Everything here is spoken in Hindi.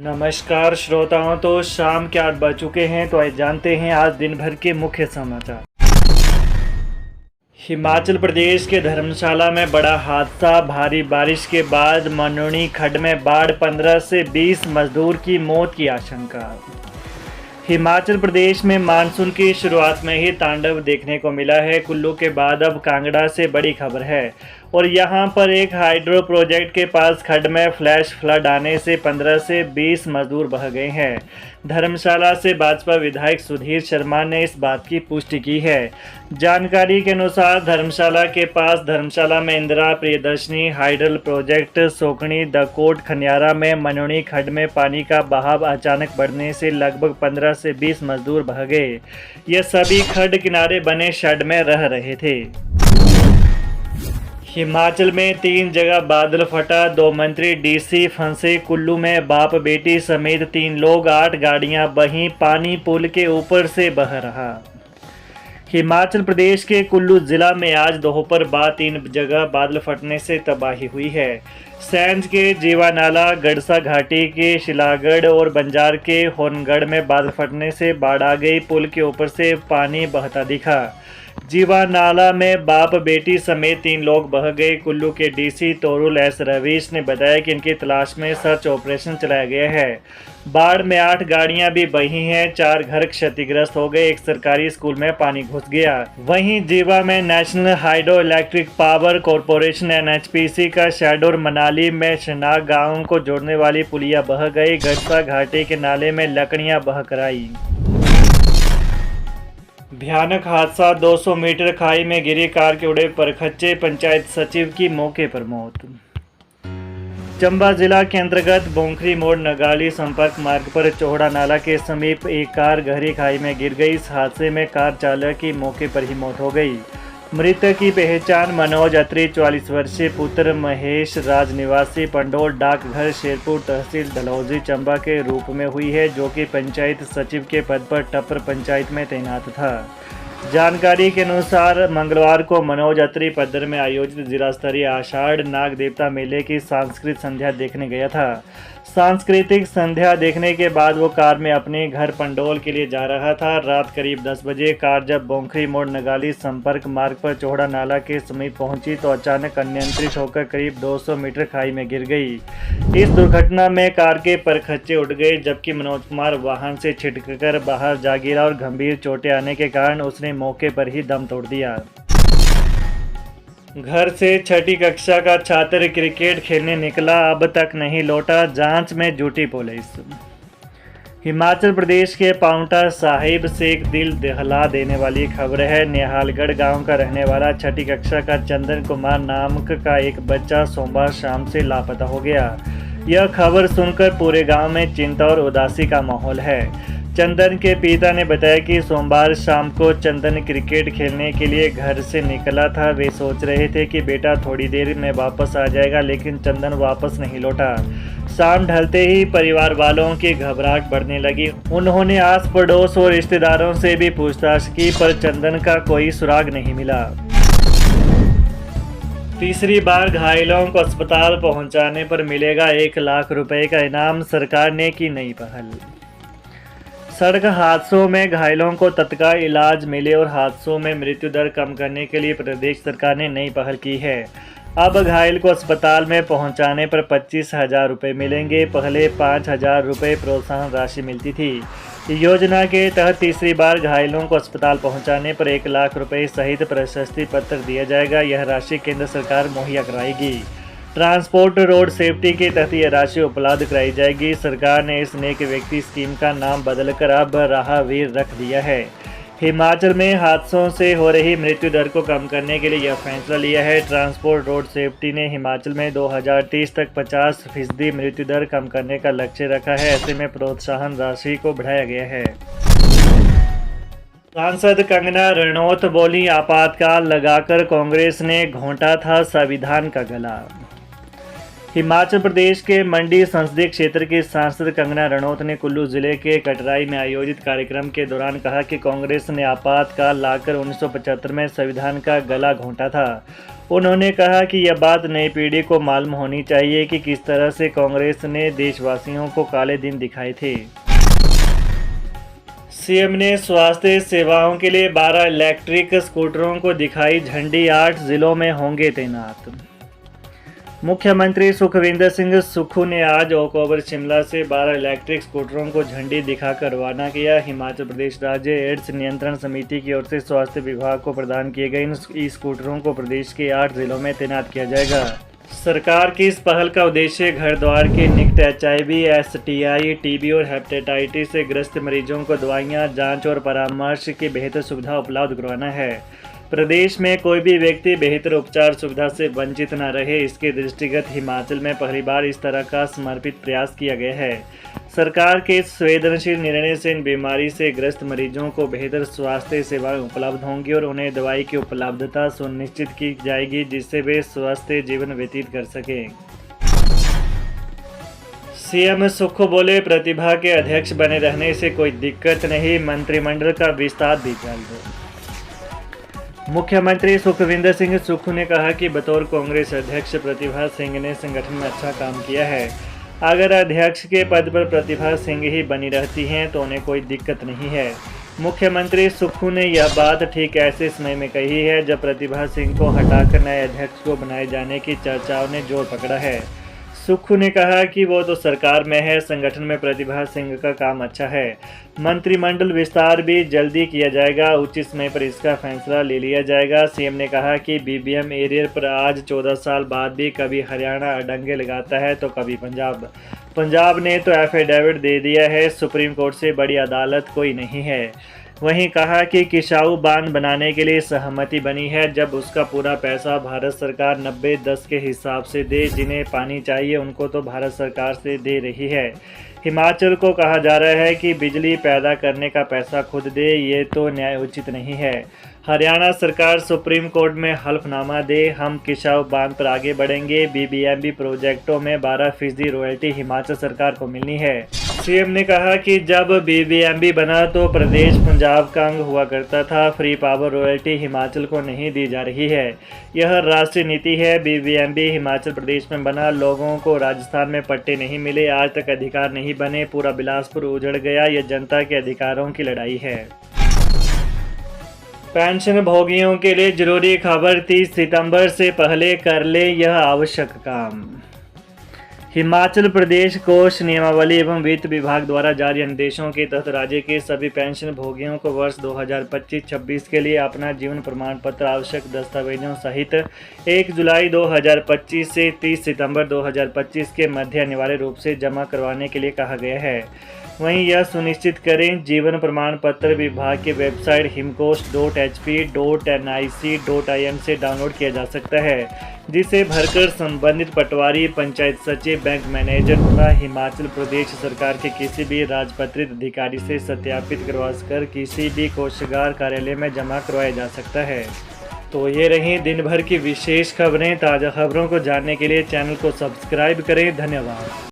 नमस्कार श्रोताओं, तो शाम के 8 बज चुके हैं। तो आज जानते हैं आज दिन भर के मुख्य समाचार। हिमाचल प्रदेश के धर्मशाला में बड़ा हादसा, भारी बारिश के बाद मनोनी खड्ड में बाढ़, 15 से 20 मजदूर की मौत की आशंका। हिमाचल प्रदेश में मानसून की शुरुआत में ही तांडव देखने को मिला है। कुल्लू के बाद अब कांगड़ा से बड़ी खबर है और यहां पर एक हाइड्रो प्रोजेक्ट के पास खड्ड में फ्लैश फ्लड आने से 15 से 20 मजदूर बह गए हैं। धर्मशाला से भाजपा विधायक सुधीर शर्मा ने इस बात की पुष्टि की है। जानकारी के अनुसार धर्मशाला में इंदिरा प्रियदर्शनी हाइड्रल प्रोजेक्ट सोकनी दकोट खनियारा में मनोनी खड्ड में पानी का बहाव अचानक बढ़ने से लगभग 15 से 20 मजदूर बह गए। ये सभी खड्ड किनारे बने शेड में रह रहे थे। हिमाचल में 3 जगह बादल फटा, 2 मंत्री डीसी फंसे। कुल्लू में बाप बेटी समेत 3 लोग, 8 गाड़ियां बहीं, पानी पुल के ऊपर से बह रहा। हिमाचल प्रदेश के कुल्लू जिला में आज दोपहर बाद 3 जगह बादल फटने से तबाही हुई है। सैंज के जीवानाला, गड़सा घाटी के शिलागढ़ और बंजार के होनगढ़ में बादल फटने से बाढ़ आ गई। पुल के ऊपर से पानी बहता दिखा। जीवानाला में बाप बेटी समेत 3 लोग बह गए। कुल्लू के डीसी तोरुल एस रवीश ने बताया कि इनकी तलाश में सर्च ऑपरेशन चलाया गया है। बाढ़ में 8 गाड़ियां भी बही हैं, 4 घर क्षतिग्रस्त हो गए, एक सरकारी स्कूल में पानी घुस गया। वहीं जीवा में national hydro electric power corporation NHPC का शेड और मनाली में शनाग गांव को जोड़ने वाली पुलिया बह गई। गड़सा घाटी के नाले में लकड़ियां बह कर आई। भयानक हादसा, 200 मीटर खाई में गिरी कार के उड़े परखच्चे, पंचायत सचिव की मौके पर मौत। चंबा जिला के अंतर्गत बोंखरी मोड़ नगाली संपर्क मार्ग पर चौड़ा नाला के समीप एक कार गहरी खाई में गिर गई। इस हादसे में कार चालक की मौके पर ही मौत हो गई। मृतक की पहचान मनोज अत्री 44 वर्षीय पुत्र महेश राज निवासी पंडोल डाकघर शेरपुर तहसील डलहौजी चंबा के रूप में हुई है, जो कि पंचायत सचिव के पद पर टप्पर पंचायत में तैनात था। जानकारी के अनुसार मंगलवार को मनोज अत्री पद्दर में आयोजित जिला स्तरीय आषाढ़ नाग देवता मेले की सांस्कृतिक संध्या देखने गया था। सांस्कृतिक संध्या देखने के बाद वो कार में अपने घर पंडोल के लिए जा रहा था। रात करीब 10 बजे कार जब बोंखरी मोड़ नगाली संपर्क मार्ग पर चौड़ा नाला के समीप पहुंची तो अचानक अनियंत्रित होकर करीब 200 मीटर खाई में गिर गई। इस दुर्घटना में कार के परखच्चे उड़ गए, जबकि मनोज कुमार वाहन से छिटककर बाहर जा गिरा और गंभीर चोटें आने के कारण उसने मौके पर ही दम तोड़ दिया। घर से 6ठी कक्षा का छात्र क्रिकेट खेलने निकला, अब तक नहीं लौटा, जांच में जुटी पुलिस। हिमाचल प्रदेश के पांवटा साहिब से एक दिल दहला देने वाली खबर है। निहालगढ़ गांव का रहने वाला 6ठी कक्षा का चंदन कुमार नामक का एक बच्चा सोमवार शाम से लापता हो गया। यह खबर सुनकर पूरे गांव में चिंता और उदासी का माहौल है। चंदन के पिता ने बताया कि सोमवार शाम को चंदन क्रिकेट खेलने के लिए घर से निकला था। वे सोच रहे थे कि बेटा थोड़ी देर में वापस आ जाएगा, लेकिन चंदन वापस नहीं लौटा। शाम ढलते ही परिवार वालों की घबराहट बढ़ने लगी। उन्होंने आस पड़ोस और रिश्तेदारों से भी पूछताछ की, पर चंदन का कोई सुराग नहीं मिला। तीसरी बार घायलों को अस्पताल पहुंचाने पर मिलेगा 1 लाख रुपए का इनाम, सरकार ने की नई पहल। सड़क हादसों में घायलों को तत्काल इलाज मिले और हादसों में मृत्यु दर कम करने के लिए प्रदेश सरकार ने नई पहल की है। अब घायल को अस्पताल में पहुंचाने पर 25,000 रुपये मिलेंगे। पहले 5,000 रुपये प्रोत्साहन राशि मिलती थी। योजना के तहत तीसरी बार घायलों को अस्पताल पहुंचाने पर 1 लाख रुपये सहित प्रशस्ति पत्र दिया जाएगा। यह राशि केंद्र सरकार मुहैया कराएगी। ट्रांसपोर्ट रोड सेफ्टी के तहत यह राशि उपलब्ध कराई जाएगी। सरकार ने इस नेक व्यक्ति स्कीम का नाम बदलकर अब राहवीर रख दिया है। हिमाचल में हादसों से हो रही मृत्यु दर को कम करने के लिए यह फैसला लिया है। ट्रांसपोर्ट रोड सेफ्टी ने हिमाचल में 2030 तक 50% मृत्यु दर कम करने का लक्ष्य रखा है। ऐसे में प्रोत्साहन राशि को बढ़ाया गया है। सांसद कंगना रणौत बोली, आपातकाल लगाकर कांग्रेस ने घोंटा था संविधान का गला। हिमाचल प्रदेश के मंडी संसदीय क्षेत्र की सांसद कंगना रणौत ने कुल्लू जिले के कटराई में आयोजित कार्यक्रम के दौरान कहा कि कांग्रेस ने आपातकाल लाकर 1975 में संविधान का गला घोंटा था। उन्होंने कहा कि यह बात नई पीढ़ी को मालूम होनी चाहिए कि किस तरह से कांग्रेस ने देशवासियों को काले दिन दिखाए थे। सीएम ने स्वास्थ्य सेवाओं के लिए 12 इलेक्ट्रिक स्कूटरों को दिखाई झंडी, 8 जिलों में होंगे तैनात। मुख्यमंत्री सुखविंदर सिंह सुक्खू ने आज ओकओवर शिमला से 12 इलेक्ट्रिक स्कूटरों को झंडी दिखाकर रवाना किया। हिमाचल प्रदेश राज्य एड्स नियंत्रण समिति की ओर से स्वास्थ्य विभाग को प्रदान किए गए इन स्कूटरों को प्रदेश के 8 जिलों में तैनात किया जाएगा। सरकार की इस पहल का उद्देश्य घर द्वार के निकट HIV, STI, TB और हेपेटाइटिस से ग्रस्त मरीजों को दवाइयाँ, जाँच और परामर्श की बेहतर सुविधा उपलब्ध करवाना है। प्रदेश में कोई भी व्यक्ति बेहतर उपचार सुविधा से वंचित न रहे, इसके दृष्टिगत हिमाचल में पहली बार इस तरह का समर्पित प्रयास किया गया है। सरकार के इस संवेदनशील निर्णय से इन बीमारी से ग्रस्त मरीजों को बेहतर स्वास्थ्य सेवाएं उपलब्ध होंगी और उन्हें दवाई की उपलब्धता सुनिश्चित की जाएगी, जिससे वे स्वस्थ जीवन व्यतीत कर सकें। सीएम सुक्खू बोले, प्रतिभा के अध्यक्ष बने रहने से कोई दिक्कत नहीं, मंत्रिमंडल का विस्तार भी जल्द। मुख्यमंत्री सुखविंदर सिंह सुक्खू ने कहा कि बतौर कांग्रेस अध्यक्ष प्रतिभा सिंह ने संगठन में अच्छा काम किया है। अगर अध्यक्ष के पद पर प्रतिभा सिंह ही बनी रहती हैं तो उन्हें कोई दिक्कत नहीं है। मुख्यमंत्री सुक्खू ने यह बात ठीक ऐसे समय में कही है जब प्रतिभा सिंह को हटाकर नए अध्यक्ष को बनाए जाने की चर्चाओं ने जोर पकड़ा है। सुक्खू ने कहा कि वो तो सरकार में है, संगठन में प्रतिभा सिंह का काम अच्छा है। मंत्रिमंडल विस्तार भी जल्दी किया जाएगा, उचित समय पर इसका फैसला ले लिया जाएगा। सीएम ने कहा कि BBM एरियर पर आज 14 साल बाद भी कभी हरियाणा अडंगे लगाता है तो कभी पंजाब ने तो एफिडेविट दे दिया है, सुप्रीम कोर्ट से बड़ी अदालत कोई नहीं है। वहीं कहा कि किसाऊ बांध बनाने के लिए सहमति बनी है, जब उसका पूरा पैसा भारत सरकार 90-10 के हिसाब से दे। जिन्हें पानी चाहिए उनको तो भारत सरकार से दे रही है। हिमाचल को कहा जा रहा है कि बिजली पैदा करने का पैसा खुद दे, ये तो न्याय उचित नहीं है। हरियाणा सरकार सुप्रीम कोर्ट में हल्फनामा दे, हम किसाऊ बांध पर आगे बढ़ेंगे। BBMB प्रोजेक्टों में 12% रॉयल्टी हिमाचल सरकार को मिलनी है। सीएम ने कहा कि जब BBMB बना तो प्रदेश पंजाब का अंग हुआ करता था, फ्री पावर रॉयल्टी हिमाचल को नहीं दी जा रही है। यह राष्ट्रीय नीति है। BBMB हिमाचल प्रदेश में बना, लोगों को राजस्थान में पट्टे नहीं मिले, आज तक अधिकार नहीं बने, पूरा बिलासपुर उजड़ गया। यह जनता के अधिकारों की लड़ाई है। पेंशन भोगियों के लिए जरूरी खबर, 30 सितंबर से पहले कर ले यह आवश्यक काम। हिमाचल प्रदेश कोष नियमावली एवं वित्त विभाग द्वारा जारी निर्देशों के तहत राज्य के सभी पेंशन भोगियों को वर्ष 2025-26 के लिए अपना जीवन प्रमाण पत्र आवश्यक दस्तावेजों सहित 1 जुलाई 2025 से 30 सितंबर 2025 के मध्य अनिवार्य रूप से जमा करवाने के लिए कहा गया है। वहीं यह सुनिश्चित करें, जीवन प्रमाण पत्र विभाग की वेबसाइट himcoast.hp.nic.in से डाउनलोड किया जा सकता है, जिसे भरकर संबंधित पटवारी, पंचायत सचिव, बैंक मैनेजर तथा हिमाचल प्रदेश सरकार के किसी भी राजपत्रित अधिकारी से सत्यापित करवाकर किसी भी कोषागार कार्यालय में जमा करवाया जा सकता है। तो ये रही दिन भर की विशेष खबरें। ताज़ा खबरों को जानने के लिए चैनल को सब्सक्राइब करें। धन्यवाद।